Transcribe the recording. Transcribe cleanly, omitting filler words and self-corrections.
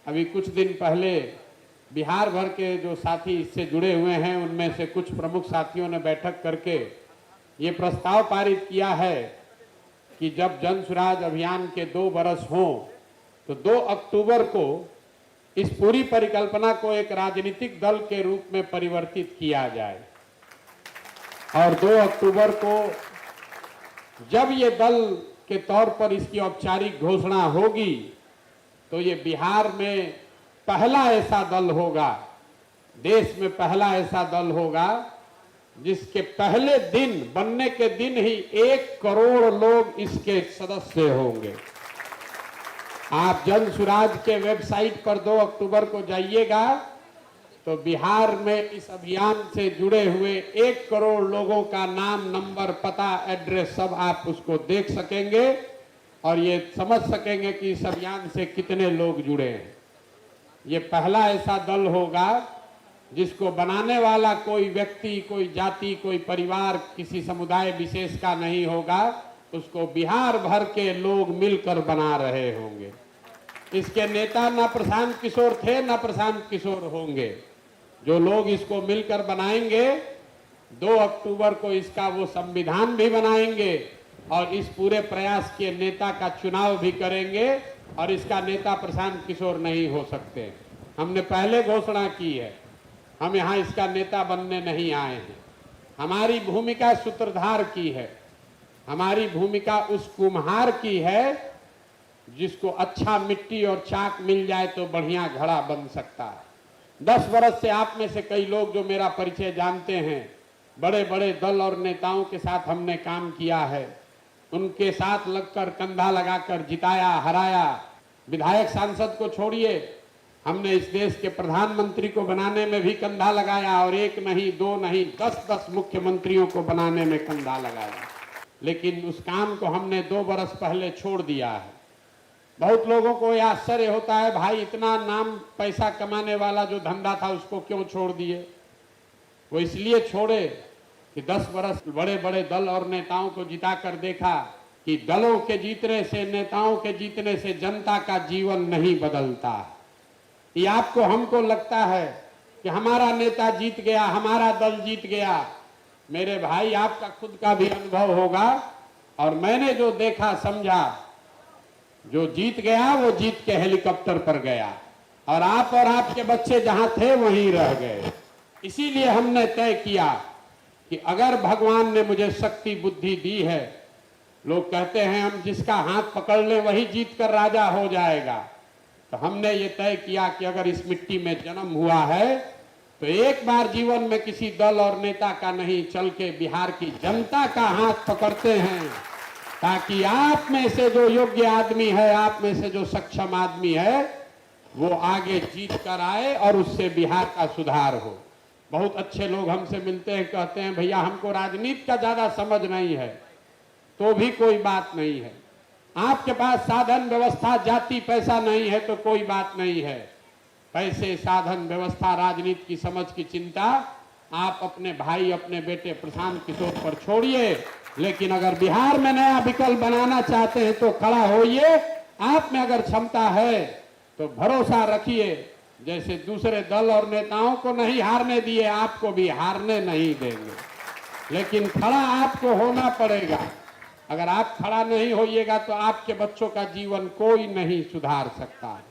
अभी कुछ दिन पहले बिहार भर के जो साथी इससे जुड़े हुए हैं उनमें से कुछ प्रमुख साथियों ने बैठक करके ये प्रस्ताव पारित किया है कि जब जन सुराज अभियान के 2 बरस हों तो 2 अक्टूबर को इस पूरी परिकल्पना को एक राजनीतिक दल के रूप में परिवर्तित किया जाए और 2 अक्टूबर को जब ये दल के तौर पर इसकी औपचारिक घोषणा होगी तो ये बिहार में पहला ऐसा दल होगा, देश में पहला ऐसा दल होगा जिसके पहले दिन बनने के दिन ही 1 करोड़ लोग इसके सदस्य होंगे। आप जन सुराज के वेबसाइट पर 2 अक्टूबर को जाइएगा तो बिहार में इस अभियान से जुड़े हुए 1 करोड़ लोगों का नाम, नंबर, पता, एड्रेस सब आप उसको देख सकेंगे और ये समझ सकेंगे कि इस अभियान से कितने लोग जुड़े हैं। ये पहला ऐसा दल होगा जिसको बनाने वाला कोई व्यक्ति, कोई जाति, कोई परिवार, किसी समुदाय विशेष का नहीं होगा, उसको बिहार भर के लोग मिलकर बना रहे होंगे। इसके नेता न प्रशांत किशोर थे न प्रशांत किशोर होंगे। जो लोग इसको मिलकर बनाएंगे 2 अक्टूबर को इसका वो संविधान भी बनाएंगे और इस पूरे प्रयास के नेता का चुनाव भी करेंगे और इसका नेता प्रशांत किशोर नहीं हो सकते। हमने पहले घोषणा की है, हम यहाँ इसका नेता बनने नहीं आए हैं। हमारी भूमिका सूत्रधार की है, हमारी भूमिका उस कुम्हार की है जिसको अच्छा मिट्टी और चाक मिल जाए तो बढ़िया घड़ा बन सकता है। 10 वर्ष से आप में से कई लोग जो मेरा परिचय जानते हैं, बड़े बड़े दल और नेताओं के साथ हमने काम किया है, उनके साथ लगकर कंधा लगाकर जिताया, हराया। विधायक सांसद को छोड़िए, हमने इस देश के प्रधानमंत्री को बनाने में भी कंधा लगाया और 1 नहीं 2 नहीं 10-10 मुख्यमंत्रियों को बनाने में कंधा लगाया। लेकिन उस काम को हमने 2 बरस पहले छोड़ दिया है। बहुत लोगों को यह आश्चर्य होता है, भाई इतना नाम पैसा कमाने वाला जो धंधा था उसको क्यों छोड़ दिए? वो इसलिए छोड़े कि 10 बरस बड़े बड़े दल और नेताओं को जिता कर देखा कि दलों के जीतने से, नेताओं के जीतने से जनता का जीवन नहीं बदलता। ये आपको हमको लगता है कि हमारा नेता जीत गया, हमारा दल जीत गया। मेरे भाई, आपका खुद का भी अनुभव होगा और मैंने जो देखा समझा, जो जीत गया वो जीत के हेलीकॉप्टर पर गया और आपके बच्चे जहां थे वहीं रह गए। इसीलिए हमने तय किया कि अगर भगवान ने मुझे शक्ति बुद्धि दी है, लोग कहते हैं हम जिसका हाथ पकड़ ले वही जीत कर राजा हो जाएगा, तो हमने ये तय किया कि अगर इस मिट्टी में जन्म हुआ है तो एक बार जीवन में किसी दल और नेता का नहीं, चल के बिहार की जनता का हाथ पकड़ते हैं ताकि आप में से जो योग्य आदमी है, आप में से जो सक्षम आदमी है, वो आगे जीत कर आए और उससे बिहार का सुधार हो। बहुत अच्छे लोग हमसे मिलते हैं, कहते हैं भैया हमको राजनीति का ज्यादा समझ नहीं है। तो भी कोई बात नहीं है, आपके पास साधन व्यवस्था, जाति, पैसा नहीं है तो कोई बात नहीं है। पैसे, साधन, व्यवस्था, राजनीति की समझ की चिंता आप अपने भाई, अपने बेटे प्रशांत किशोर पर छोड़िए, लेकिन अगर बिहार में नया विकल्प बनाना चाहते हैं तो खड़ा होइए। आप में अगर क्षमता है तो भरोसा रखिए, जैसे दूसरे दल और नेताओं को नहीं हारने दिए, आपको भी हारने नहीं देंगे। लेकिन खड़ा आपको होना पड़ेगा। अगर आप खड़ा नहीं होइएगा तो आपके बच्चों का जीवन कोई नहीं सुधार सकता है।